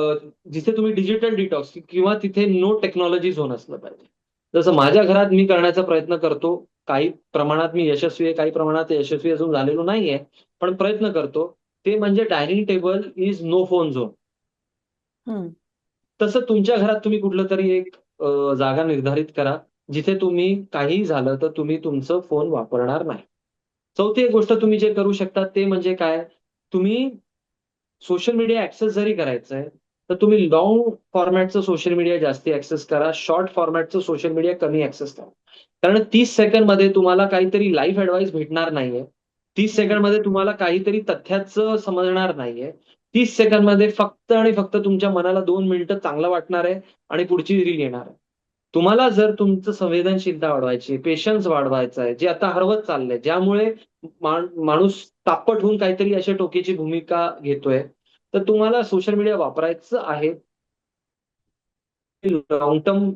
[SPEAKER 2] जिथे तुम्ही डिजिटल डिटॉक्स किंवा तिथे नो टेक्नॉलॉजी झोन असलं पाहिजे. जसं माझ्या घरात मी करण्याचा प्रयत्न करतो. काही प्रमाणात मी यशस्वी आहे, काही प्रमाणात यशस्वी अजून झालेलो नाहीये, पण प्रयत्न करतो. ते म्हणजे dining table is no phone zone.
[SPEAKER 1] हं.
[SPEAKER 2] तसं तुमच्या घरात तुम्ही कुठलंतरी एक जागा निर्धारित करा, जिथे तुम्ही काहीही झालं तर तुम्ही तुमचं फोन वापरणार नाही. चौथी एक गोष्ट तुम्ही जे करू शकता ते म्हणजे काय? तुम्ही सोशल मीडिया ॲक्सेस जरी करायचं आहे, तर तुम्ही लाँग फॉर्मॅटचं सोशल मीडिया जास्ती ॲक्सेस करा. शॉर्ट फॉर्मॅटचं सोशल मीडिया कमी ॲक्सेस करा. कारण 30 सेकंडमध्ये तुम्हाला काहीतरी लाईफ एडवाईस भेटणार नाहीये. 30
[SPEAKER 1] हं.
[SPEAKER 2] सेकंडमध्ये तुम्हाला काहीतरी तथ्याचं समजणार नाहीये. 30 सेकंदमध्ये फक्त आणि फक्त तुमच्या मनाला 2 मिनिटं चांगलं वाटणार आहे आणि पुढची रील येणार आहे. तुम्हाला जर तुमचं संवेदनशीलता वाढवायची आहे, पेशन्स वाढवायचा आहे, जे आता हरवत चाललंय, ज्यामुळे माणूस तापट होऊन काहीतरी अशा टोकीची भूमिका घेतोय, तर तुम्हाला सोशल मीडिया वापरायचं आहे. लाँग टर्म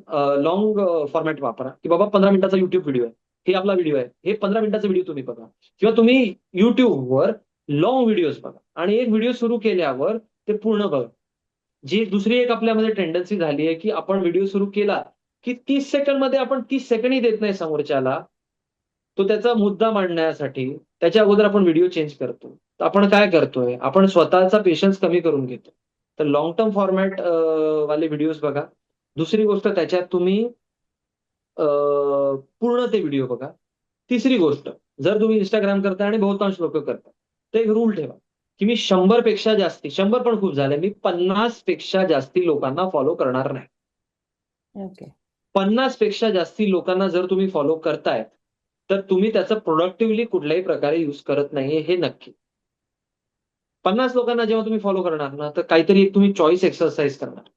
[SPEAKER 2] फॉर्मॅट वापरा, की बाबा 15 मिनिटाचा YouTube व्हिडिओ आहे. हे आपला व्हिडिओ आहे. हे 15 मिनिटाचा व्हिडिओ तुम्ही बघा किंवा तुम्ही YouTubeवर लाँग व्हिडिओज बघा आणि एक व्हिडिओ सुरू केल्यावर ते पूर्ण बघा. जी दुसरी एक आपल्यामध्ये टेंडन्सी झाली आहे, की आपण व्हिडिओ सुरू केला, की 30 सेकंडमध्ये आपण 30 सेकंडही देत नाही समोरच्याला. तो त्याचा मुद्दा मांडण्यासाठी त्याच्या अगोदर आपण व्हिडिओ चेंज करतो. तर आपण काय करतोय? आपण स्वतःचा पेशन्स कमी करून घेतो. तर लॉंग टर्म फॉर्मॅट वाले व्हिडिओज बघा. दुसरी गोष्ट त्याच्यात तुम्ही पूर्ण ते व्हिडिओ बघा. तिसरी गोष्ट, जर तुम्ही इंस्टाग्राम करताय आणि बहुतांश लोक करतात, तर एक रूल ठेवा की मी 100 पेक्षा जास्ती, 100 पण खूप झाले, मी 50 पेक्षा जास्ती लोकांना फॉलो करणार नाही.
[SPEAKER 1] ओके.
[SPEAKER 2] 50 पेक्षा जास्ती लोकांना जर तुम्ही फॉलो करताय, तर तुम्ही त्याचं प्रोडक्टिव्हली कुठल्याही प्रकारे युज करत नाहीये हे नक्की. 50 लोकांना जेव्हा तुम्ही फॉलो करणार ना, तर काहीतरी एक तुम्ही चॉईस एक्सरसाइज करणार.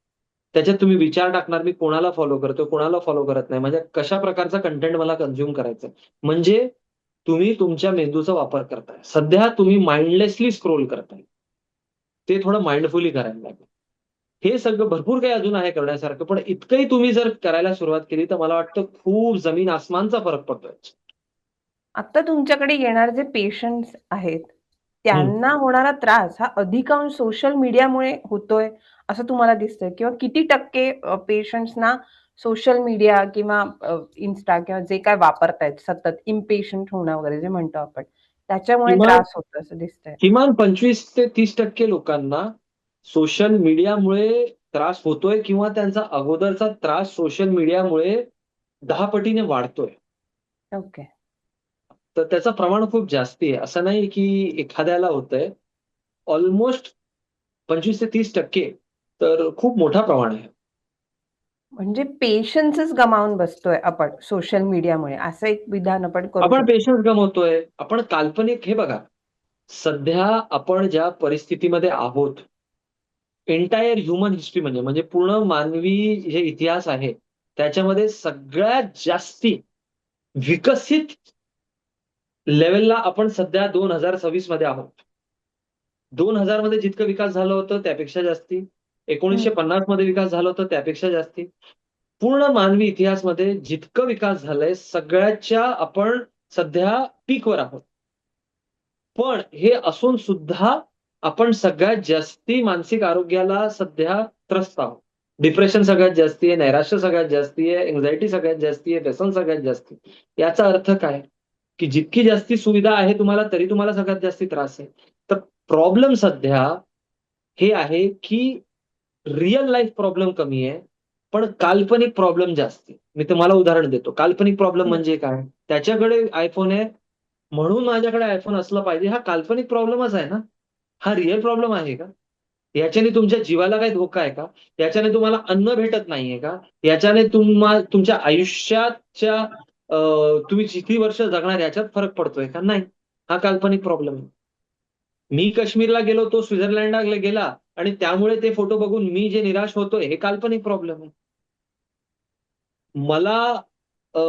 [SPEAKER 2] त्याच्यात तुम्ही विचार टाकणार, मी कोणाला फॉलो करतो, कोणाला फॉलो करत नाही. म्हणजे कशा प्रकारचा कंटेंट मला कन्झ्युम करायचं. म्हणजे तुम्ही तुमच्या मेंदूचा वापर करताय. सध्या तुम्ही माइंडलेसली स्क्रोल करताय. ते थोडं माइंडफुली करायला लागेल. हे सगळं भरपूर काही अजून आहे करण्यासारखं, पण इतकंही तुम्ही जर करायला सुरुवात केली, तर मला वाटतं खूप जमीन आसमानचा फरक पडतोय.
[SPEAKER 1] आता तुमच्याकडे येणारे जे पेशंट्स आहेत,
[SPEAKER 2] हं.
[SPEAKER 1] त्यांना होणारा त्रास हा अधिकांश सोशल मीडियामुळे होतोय, असं तुम्हाला दिसतंय? किंवा किती टक्के पेशंट्सना सोशल मीडिया किंवा Insta किंवा जे काही वापरतायत सतत इम्पेशंट होणं वगैरे जे म्हणतो आपण, त्याच्यामुळे
[SPEAKER 2] किमान
[SPEAKER 1] त्रास होतो असं दिसतंय?
[SPEAKER 2] किमान 25 ते 30% लोकांना सोशल मीडियामुळे त्रास होतोय किंवा त्यांचा अगोदरचा त्रास सोशल मीडियामुळे 10 पटीने वाढतोय.
[SPEAKER 1] ओके.
[SPEAKER 2] तर त्याचं प्रमाण खूप जास्ती आहे. असं नाही की एखाद्याला होतंय. अल्मोस्ट 25 ते 30% तर खूप मोठा प्रमाण आहे.
[SPEAKER 1] म्हणजे पेशन्सच गमावून बसतोय आपण सोशल मीडियामुळे, असं एक विधान आपण करू
[SPEAKER 2] आपण
[SPEAKER 1] शकतो.
[SPEAKER 2] पेशन्स गमावतोय. आपण काल्पनिक हे बघा, सध्या आपण ज्या परिस्थितीमध्ये आहोत, एंटायर ह्युमन हिस्ट्री म्हणजे पूर्ण मानवी जे इतिहास आहे, त्याच्यामध्ये सगळ्यात जास्ती विकसित लेव्हलला आपण सध्या 2026 मध्ये आहोत. 2000 मध्ये जितकं विकास झालं होतं त्यापेक्षा जास्ती,
[SPEAKER 1] हं.
[SPEAKER 2] 1950 मध्ये विकास झालं होतं त्यापेक्षा जास्ती. पूर्ण मानवी इतिहासमध्ये जितकं विकास झालंय, सगळ्याच्या आपण सध्या पीकवर आहोत. पण हे असून सुद्धा आपण सगळ्यात जास्ती मानसिक आरोग्याला सध्या त्रस्त आहोत. डिप्रेशन सगळ्यात जास्ती आहे, नैराश्य सगळ्यात जास्ती आहे, अँक्झायटी सगळ्यात जास्ती आहे, व्यसन सगळ्यात जास्ती आहे. याचा अर्थ काय? की जितकी जास्ती सुविधा आहे तुम्हाला, तरी तुम्हाला सगळ्यात जास्ती त्रास आहे. तर प्रॉब्लेम सध्या हे आहे, की रिअल लाईफ प्रॉब्लेम कमी आहे, पण काल्पनिक प्रॉब्लेम जास्ती आहे. मी तुम्हाला उदाहरण देतो. काल्पनिक प्रॉब्लेम
[SPEAKER 1] हं.
[SPEAKER 2] म्हणजे काय? त्याच्याकडे iPhone आहे, म्हणून माझ्याकडे iPhone असला पाहिजे. हा काल्पनिक प्रॉब्लेमच आहे ना. हा रिअल प्रॉब्लेम आहे का? याच्याने तुमच्या जीवाला काही धोका आहे का? याच्याने तुम्हाला अन्न भेटत नाहीये का? याच्याने तुमच्या आयुष्याच्या तुम्ही किती वर्ष जगणार याच्यात फरक पडतोय का? नाही. हा काल्पनिक प्रॉब्लेम आहे. मी काश्मीरला गेलो, तो स्वित्झर्लंडला गेला आणि त्यामुळे ते फोटो बघून मी जे निराश होतोय, हे काल्पनिक प्रॉब्लेम आहे. मला अ,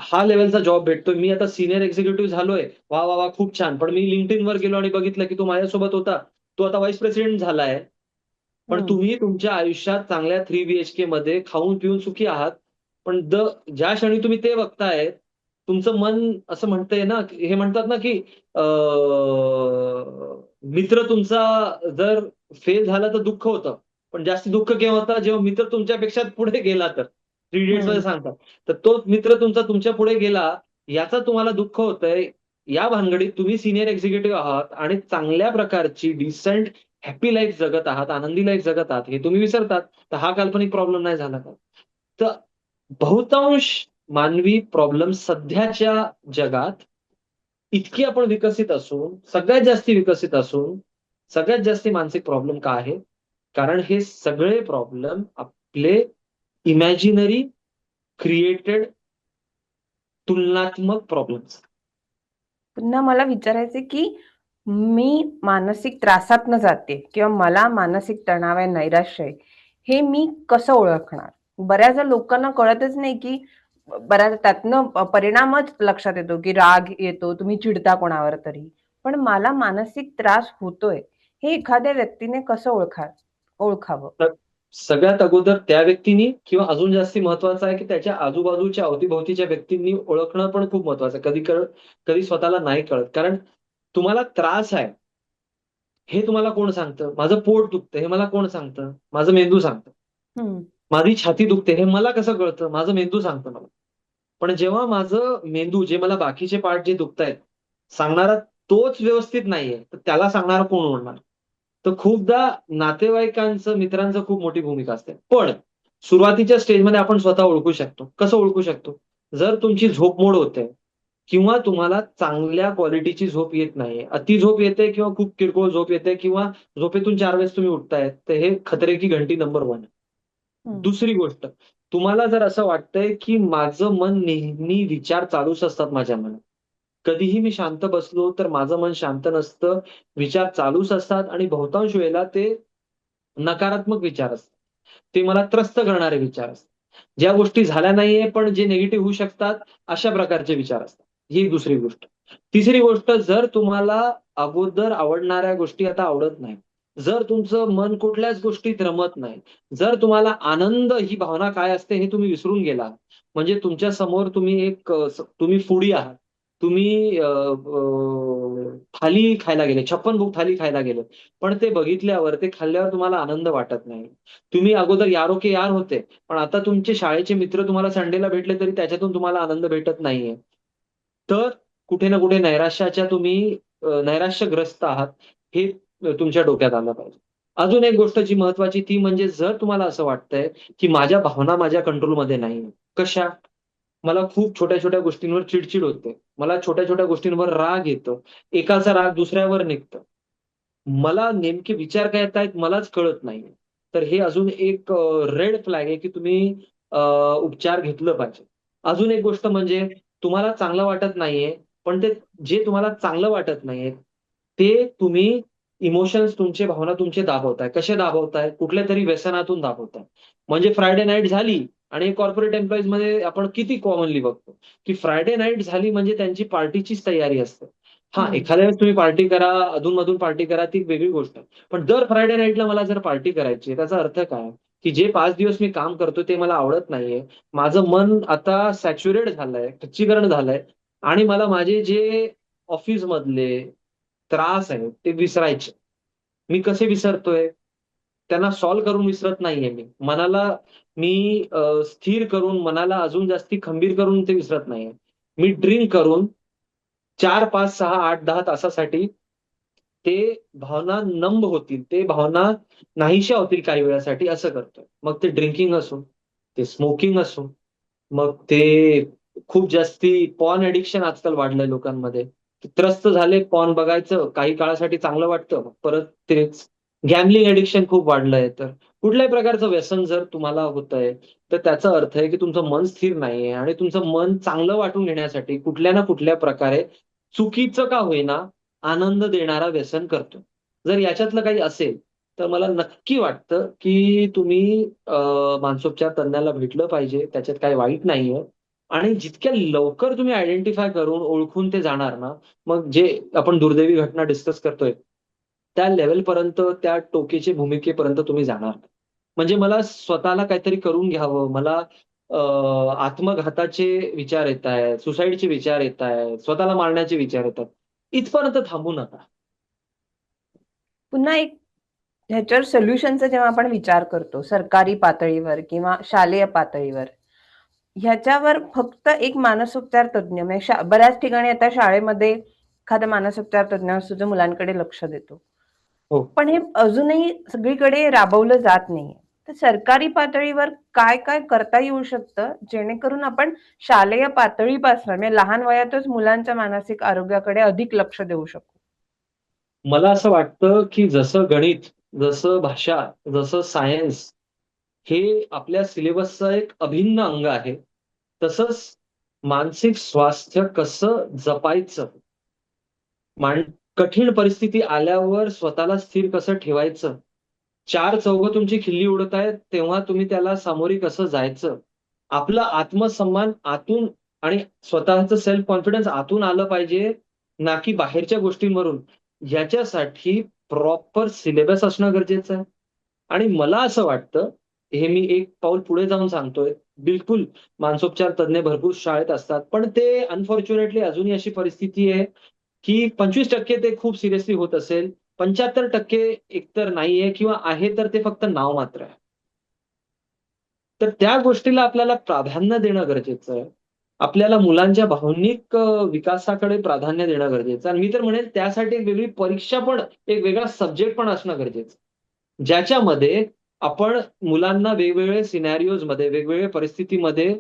[SPEAKER 2] हा लेव्हलचा जॉब भेटतोय. मी आता सीनियर एक्झिक्युटिव्ह झालोय. वाह, वाह, वाह! खूप छान. पण मी LinkedInवर गेलो आणि बघितलं, की तो माझ्यासोबत होता. तो आता व्हाईस प्रेसिडेंट झालाय. पण
[SPEAKER 1] हं.
[SPEAKER 2] तुम्ही तुमच्या आयुष्यात चांगल्या 3 बीएचकेमध्ये खाऊन-पिऊन सुखी आहात. पण ज्या क्षणी तुम्ही ते बघताय, तुमचं मन असं म्हणतंय ना, हे म्हणतात ना, की अ, मित्र तुमचा जर फेल झाला तर दुःख होतं. पण जास्ती दुःख केव्हा होतं, जेव्हा मित्र तुमच्यापेक्षा पुढे गेला तर. थ्री इडियट्समध्ये
[SPEAKER 1] हं.
[SPEAKER 2] सांगतात. तर तो मित्र तुमचा तुमच्या पुढे गेला, याचं तुम्हाला दुःख होतंय. या भानगडीत तुम्ही सीनियर एक्झिक्युटिव्ह आहात आणि चांगल्या प्रकारची डिसेंट हॅपी लाईफ जगत आहात, आनंदी लाईफ जगत आहात, हे तुम्ही विसरतात. तर हा काल्पनिक प्रॉब्लेम नाही झाला का? तर बहुतांश मानवी प्रॉब्लेम सध्याच्या जगात इतकी आपण विकसित असून, सगळ्यात जास्ती विकसित असून, सगळ्यात जास्ती मानसिक प्रॉब्लेम का आहे? कारण हे सगळे प्रॉब्लेम आपले इमॅजिनरी क्रिएटेड तुलनात्मक प्रॉब्लेम्स.
[SPEAKER 1] पुन्हा मला विचारायचंय, की मी मानसिक त्रासातनं जाते किंवा मला मानसिक तणाव आहे, नैराश्य आहे, हे मी कसं ओळखणार? बऱ्याचदा लोकांना कळतच नाही, की बऱ्याच त्यातनं परिणामच लक्षात येतो, की राग येतो, तुम्ही चिडता कोणावर तरी. पण मला मानसिक त्रास होतोय, हे एखाद्या व्यक्तीने कसं ओळखावं?
[SPEAKER 2] तर सगळ्यात अगोदर त्या व्यक्तीनी किंवा अजून जास्ती महत्वाचं आहे, की त्याच्या आजूबाजूच्या अवती-भोवतीच्या व्यक्तींनी ओळखणं पण खूप महत्वाचं आहे. कधी स्वतःला नाही कळत. कारण तुम्हाला त्रास आहे, हे तुम्हाला कोण सांगतं? माझं पोट दुखतंय, हे मला कोण सांगतं? माझं मेंदू सांगतं.
[SPEAKER 1] हं.
[SPEAKER 2] माझी छाती दुखते, हे मला कसं कळतं? माझं मेंदू सांगतं मला. पण जेव्हा माझं मेंदू जे मला बाकीचे पार्ट जे दुखतायत, सांगणारा तोच व्यवस्थित नाहीये, तर त्याला सांगणारा कोण उरणार? तर खूपदा नातेवाईकांचं, मित्रांचं खूप मोठी भूमिका असते. पण सुरुवातीच्या स्टेजमध्ये आपण स्वतः ओळखू शकतो. कसं ओळखू शकतो? जर तुमची झोपमोड होते किंवा तुम्हाला चांगल्या क्वालिटीची झोप येत नाहीये, अति झोप येते किंवा खूप किरकोळ झोप येते किंवा झोपेतून 4 वेळेस तुम्ही उठताय, तर हे खतरे की घंटी नंबर 1 आहे.
[SPEAKER 1] हं.
[SPEAKER 2] दुसरी गोष्ट, तुम्हाला जर असं वाटतंय, की माझं मन नेहमी विचार चालूच असतात माझ्या मनात. कधीही मी शांत बसलो, तर माझं मन शांत नसतं. विचार चालूच असतात आणि बहुतांश वेळेला ते नकारात्मक विचार असतात. ते मला त्रस्त करणारे विचार असतात. ज्या गोष्टी झाल्या नाहीये, पण जे निगेटिव्ह होऊ शकतात, अशा प्रकारचे विचार असतात. ही दुसरी गोष्ट. तिसरी गोष्ट, जर तुम्हाला अगोदर आवडणाऱ्या गोष्टी आता आवडत नाहीत. जर तुमचं मन कुठल्याच गोष्टीत रमत नाही. जर तुम्हाला आनंद ही भावना काय असते हे तुम्ही विसरून गेला. म्हणजे तुमच्या समोर तुम्ही तुम्ही फूडी आहात. तुम्ही थाली खायला गेले, 56 भोग थाली खायला गेले. पण ते बघितल्यावर, ते खाल्ल्यावर तुम्हाला आनंद वाटत नाही. तुम्ही अगोदर यारो के यार होते, पण आता तुमचे शाळेचे मित्र तुम्हाला संडेला भेटले तरी त्याच्यातून तुम्हाला आनंद भेटत नाहीये. तर कुठे ना कुठे नैराश्यग्रस्त आहात, हे तुमच्या डोक्यात आलं पाहिजे. अजून एक गोष्ट जी महत्त्वाची ती म्हणजे जर तुम्हाला असं वाटतंय, की माझ्या भावना माझ्या कंट्रोलमध्ये नाहीये. कशा? मला खूप छोट्या-छोट्या गोष्टींवर चिड होते. मला छोट्या-छोट्या गोष्टींवर राग येतो. एकाचा राग दुसऱ्यावर निघतो. मला नेमके विचार काय येतायत मलाच कळत नाहीये. तर हे अजून एक रेड फ्लॅग आहे, की तुम्ही उपचार घेतलं पाहिजे. अजून एक गोष्ट म्हणजे तुम्हाला चांगलं वाटत नाहीये, पण ते जे तुम्हाला चांगलं वाटत नाहीये, ते तुम्ही इमोशन्स तुमचे, भावना तुमचे दाबवताय. कसे दाबवताय? कुठल्यातरी व्यसनातून दाबवताय. म्हणजे फ्रायडे नाईट झाली आणि कॉर्पोरेट एम्प्लॉईजमध्ये आपण किती कॉमनली बघतो, की फ्रायडे नाईट झाली म्हणजे त्यांची पार्टीचीच तयारी असते. हां,
[SPEAKER 1] हं.
[SPEAKER 2] एखाद्या वेळेस तुम्ही पार्टी करा, अधून-मधून पार्टी करा, ती एक वेगळी गोष्ट आहे. पण दर फ्रायडे नाईटला मला जर पार्टी करायची आहे, त्याचा अर्थ काय? की जे 5 दिवस मी काम करतोय ते मला आवडत नाहीये. माझं मन आता सॅच्युरेट झालंय, खच्चीकरण झालंय आणि मला माझे जे ऑफिसमधले त्रास आहेत ते विसरायचे. मी कसे विसरतोय? त्यांना सॉल्व्ह करून विसरत नाहीये मी. स्थिर करून, मनाला अजून जास्ती खंबीर करून ते विसरत नाहीये. मी ड्रिंक करून 4, 5, 6, 8, 10 तासासाठी ते भावना नंब होतील, ते भावना नाहीशा होतील काही वेळासाठी असं करतोय. मग ते ड्रिंकिंग असो, ते स्मोकिंग असो, मग ते खूप जास्ती पॉर्न ॲडिक्शन आजकाल वाढलंय लोकांमध्ये. त्रस्त झाले पॉर्न बघायचं, काही काळासाठी चांगलं वाटतं, मग परत तेच. गॅमलिंग ॲडिक्शन खूप वाढलंय तर. कुठल्याही प्रकारचं व्यसन जर तुम्हाला होतंय, तर त्याचा अर्थ आहे की तुमचं मन स्थिर नाहीये आणि तुमचं मन चांगलं वाटून घेण्यासाठी कुठल्या ना कुठल्या प्रकारे चुकीचं का होईना, आनंद देणारा व्यसन करतोय. जर याच्यातलं काही असेल, तर मला नक्की वाटतं, की तुम्ही मानसोपचार तज्ञाला भेटलं पाहिजे. त्याच्यात काही वाईट नाहीये आणि जितक्या लवकर तुम्ही आयडेंटिफाय करून, ओळखून ते जाणार ना, मग जे आपण दुर्दैवी घटना डिस्कस करतोय, त्या लेव्हलपर्यंत, त्या टोकीच्या भूमिकेपर्यंत तुम्ही जाणार. म्हणजे मला स्वतःला काहीतरी करून घ्यावं, मला अ, आत्मघाताचे विचार येतायत, सुसाईडचे विचार येतायत, स्वतःला मारण्याचे विचार येतात. इथपर्यंत थांबू नका.
[SPEAKER 1] पुन्हा एक ह्याच्यावर सोल्युशनचा जेव्हा आपण विचार करतो, सरकारी पातळीवर किंवा शालेय पातळीवर, ह्याच्यावर फक्त एक मानसोपचार तज्ञ म्हणजे बऱ्याच ठिकाणी आता शाळेमध्ये एखादा मानसोपचार तज्ञ असतो जो मुलांकडे लक्ष देतो.
[SPEAKER 2] हो.
[SPEAKER 1] पण हे अजूनही सगळीकडे राबवलं जात नाहीये. तर सरकारी पातळीवर काय-काय करता येऊ शकतं, जेणेकरून आपण शालेय पातळीपासून म्हणजे लहान वयातच मुलांच्या मानसिक आरोग्याकडे अधिक लक्ष देऊ शकू?
[SPEAKER 2] मला असं वाटतं, की जसं गणित, जसं भाषा, जसं सायन्स हे आपल्या सिलेबसचं एक अभिन्न अंग आहे. तसंच मानसिक स्वास्थ्य कसं जपायचं, मान कठीण परिस्थिती आल्यावर स्वतःला स्थिर कसं ठेवायचं, चार चौघं तुमची खिल्ली उडत आहेत, तेव्हा तुम्ही त्याला सामोरी कसं जायचं, आपला आत्मसन्मान आतून आणि स्वतःचं सेल्फ कॉन्फिडन्स आतून आलं पाहिजे, ना की बाहेरच्या गोष्टींवरून. याच्यासाठी प्रॉपर सिलेबस असणं गरजेचं आहे. आणि मला असं वाटतं, हे मी एक पाऊल पुढे जाऊन सांगतोय, बिलकुल मानसोपचार तज्ञ भरपूर शाळेत असतात. पण ते अनफॉर्च्युनेटली अजूनही अशी परिस्थिती आहे, की 25% ते खूप सिरियसली होत असेल. 75% एकतर नाहीये किंवा आहे तर ते फक्त नाव मात्र आहे. तर त्या गोष्टीला आपल्याला प्राधान्य देणं गरजेचं आहे. आपल्याला मुलांच्या भावनिक विकासाकडे प्राधान्य देणं गरजेचं आणि मी तर म्हणेल त्यासाठी एक वेगळी परीक्षा पण, एक वेगळा सब्जेक्ट पण असणं गरजेचं. ज्याच्यामध्ये आपण मुलांना वेगवेगळे सिनॅरिओजमध्ये, वेगवेगळ्या परिस्थितीमध्ये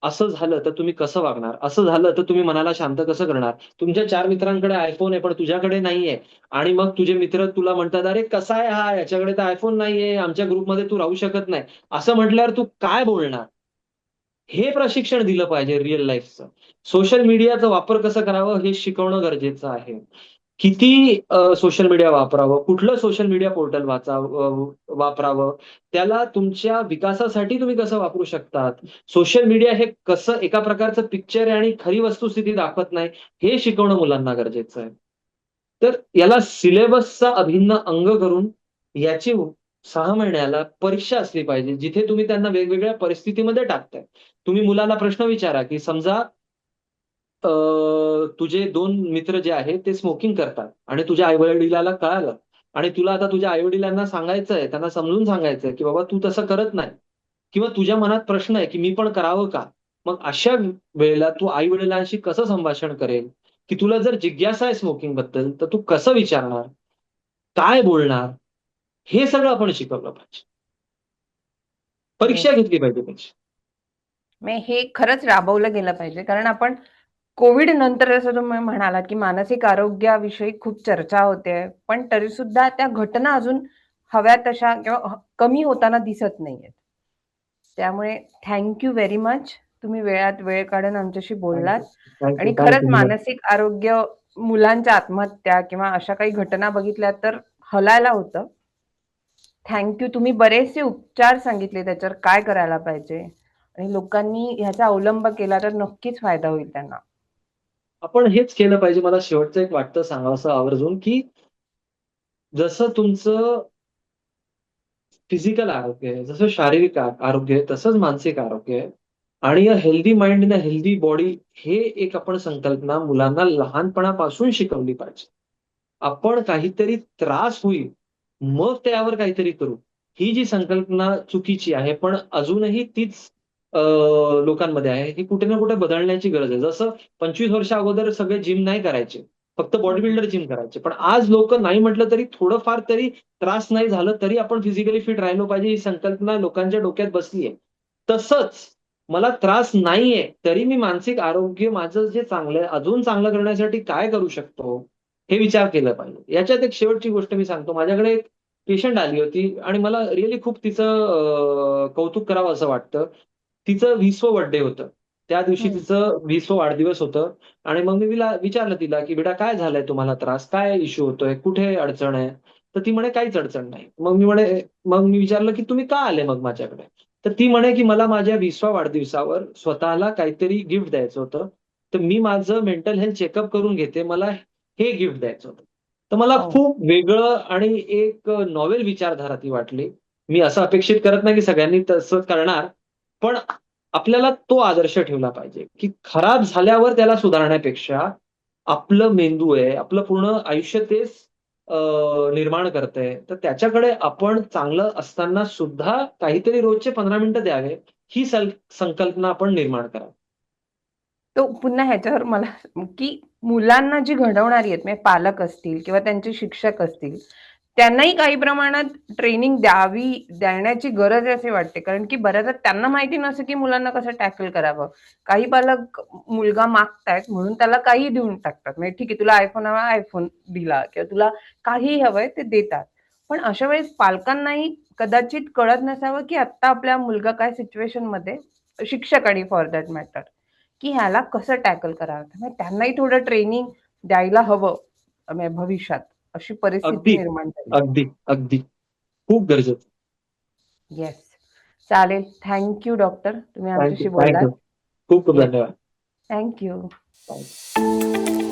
[SPEAKER 2] असं झालं तर तुम्ही कसं वागणार? असं झालं तर तुम्ही मनाला शांत कसं करणार? तुमच्या 4 मित्रांकडे iPhone आहे, पण तुझ्याकडे नाहीये आणि मग तुझे मित्र तुला म्हणतात, "अरे कसा आहे हा? याच्याकडे तर iPhone नाहीये. आमच्या ग्रुपमध्ये तू राहू शकत नाही." असं म्हटल्यावर तू काय बोलणार? हे प्रशिक्षण दिलं पाहिजे रिअल लाईफचं. सोशल मीडियाचा वापर कसं करावं हे शिकवणं गरजेचं आहे. किती सोशल मीडिया वापरावं, कुठलं सोशल मीडिया पोर्टल वापरावं, त्याला तुमच्या विकासासाठी तुम्ही कसं वापरू शकतात. सोशल मीडिया हे कसं एका प्रकारचं पिक्चर आहे आणि खरी वस्तुस्थिती दाखवत नाही, हे शिकवणं मुलांना गरजेचं आहे. तर याला सिलेबसचा अभिन्न अंग करून याची 6 महिन्याला परीक्षा असली पाहिजे, जिथे तुम्ही त्यांना वेगवेगळ्या परिस्थितीमध्ये टाकताय. तुम्ही मुलाला प्रश्न विचारा, की समजा अ, तुझे 2 मित्र जे आहेत ते स्मोकिंग करतात आणि तुझ्या आई-वडिलाला कळालं आणि तुला आता तुझ्या आई-वडिलांना सांगायचंय, त्यांना समजून सांगायचंय, की बाबा तू तसं करत नाही किंवा तुझ्या मनात प्रश्न आहे, की मी पण करावं का? मग अशा वेळेला तू आई-वडिलांशी कसं संभाषण करेल? की तुला जर जिज्ञासा आहे स्मोकिंगबद्दल, तर तू कसं विचारणार? काय बोलणार? हे सगळं आपण शिकवलं पाहिजे. परीक्षा
[SPEAKER 1] येस.
[SPEAKER 2] घेतली पाहिजे त्याची.
[SPEAKER 1] मग हे खरंच राबवलं गेलं पाहिजे. कारण आपण कोविड नंतर जसं तुम्ही म्हणालात, की मानसिक आरोग्याविषयी खूप चर्चा होते. पण तरीसुद्धा त्या घटना अजून हव्या तशा किंवा कमी होताना दिसत नाहीयेत. त्यामुळे थँक यू व्हेरी मच. तुम्ही वेळात वेळ काढून आमच्याशी
[SPEAKER 2] थँक
[SPEAKER 1] बोललात
[SPEAKER 2] यू. Thank you.
[SPEAKER 1] आणि
[SPEAKER 2] थँक
[SPEAKER 1] खरंच
[SPEAKER 2] यू.
[SPEAKER 1] मानसिक आरोग्य, मुलांच्या आत्महत्या किंवा अशा काही घटना बघितल्या तर हलायला होतं. Thank you. तुम्ही बरेचसे उपचार सांगितले त्याच्यावर काय करायला पाहिजे आणि लोकांनी ह्याचा अवलंब केला तर नक्कीच फायदा होईल त्यांना.
[SPEAKER 2] आपण हेच केलं पाहिजे. मला शेवटचं एक वाटतं सांगावसं आवर्जून, की जसं तुमचं फिजिकल आरोग्य आहे, जसं शारीरिक आरोग्य आहे, तसंच मानसिक आरोग्य आहे आणि a healthy mind in a healthy body हे एक आपण संकल्पना मुलांना लहानपणापासून शिकवली पाहिजे. आपण काहीतरी त्रास होईल, मग त्यावर काहीतरी करू. ही जी संकल्पना चुकीची आहे, पण अजूनही तीच अ, लोकांमध्ये आहे. ही कुठे ना कुठे बदलण्याची गरज आहे. जसं 25 वर्षा अगोदर सगळे जिम नाही करायचे. फक्त बॉडी
[SPEAKER 1] हं.
[SPEAKER 2] बिल्डर जिम करायचे. पण आज लोकं नाही म्हटलं तरी थोडंफार तरी त्रास नाही झालं तरी आपण फिजिकली फिट राहिलो पाहिजे, ही संकल्पना लोकांच्या डोक्यात बसली आहे. तसंच मला त्रास नाहीये, तरी मी मानसिक आरोग्य माझं जे चांगलं आहे, अजून चांगलं करण्यासाठी काय करू शकतो? हे विचार केला पाहिजे. याच्यात एक शेवटची गोष्ट मी सांगतो. माझ्याकडे एक पेशंट आली होती आणि मला रिअली खूप तिचं कौतुक करावं असं वाटतं. तिचं 20वं बर्थडे होतं. त्या दिवशी
[SPEAKER 1] हं.
[SPEAKER 2] तिचं 20वं वाढदिवस होतं आणि मग मी विचारलं तिला, की "बेटा काय झालंय तुम्हाला त्रास? काय इश्यू होतोय? कुठे अडचण आहे?" तर ती म्हणे, "काहीच अडचण नाही." मग मी विचारलं, की "तुम्ही का आले मग माझ्याकडे?" तर ती म्हणे, की "मला माझ्या 20व्या वाढदिवसावर स्वतःला काहीतरी गिफ्ट द्यायचं होतं. तर मी माझं मेंटल हेल्थ चेकअप करून घेते. मला हे गिफ्ट द्यायचं होतं." तर मला
[SPEAKER 1] हो.
[SPEAKER 2] खूप वेगळं आणि एक नॉवेल विचारधारा ती वाटली. मी असं अपेक्षित करत नाही, की सगळ्यांनी तसं करणार. पण आपल्याला तो आदर्श ठेवला पाहिजे, की खराब झाल्यावर त्याला सुधारण्यापेक्षा आपलं मेंदू आहे, आपलं पूर्ण आयुष्य तेच निर्माण करतंय. तर त्याच्याकडे आपण चांगलं असताना सुद्धा काहीतरी रोजचे 15 मिनिटं द्यावे, ही संकल्पना आपण निर्माण करावी.
[SPEAKER 1] तो पुन्हा ह्याच्यावर मला की मुलांना जी घडवणारी आहेत, म्हणजे पालक असतील किंवा त्यांचे शिक्षक असतील, त्यांनाही काही प्रमाणात ट्रेनिंग देण्याची गरज आहे असे वाटते. कारण की बऱ्याचदा त्यांना माहिती नसतं की मुलांना कसं टॅकल करावं. काही पालक मुलगा मागतायत म्हणून त्याला काहीही देऊन टाकतात. म्हणजे ठीक आहे, तुला iPhone हवा, iPhone दिला किंवा तुला काहीही हवंय ते देतात. पण अशा वेळेस पालकांनाही कदाचित कळत नसावं की आत्ता आपला मुलगा काय सिच्युएशनमध्ये, शिक्षक आणि फॉर दॅट मॅटर, की ह्याला कसं टॅकल करावं. त्यामुळे त्यांनाही थोडं ट्रेनिंग द्यायला हवं म्हणजे भविष्यात. अशी परिस्थिती
[SPEAKER 2] अगदी,
[SPEAKER 1] निर्माण झाली.
[SPEAKER 2] अगदी, अगदी. खूप गरजेचं.
[SPEAKER 1] येस. चालेल. Thank you doctor. तुम्ही
[SPEAKER 2] थँक यू,
[SPEAKER 1] आमच्याशी
[SPEAKER 2] थँक
[SPEAKER 1] बोललात.
[SPEAKER 2] यू. खूप खूप
[SPEAKER 1] येस.
[SPEAKER 2] धन्यवाद.
[SPEAKER 1] Thank you.
[SPEAKER 2] थँक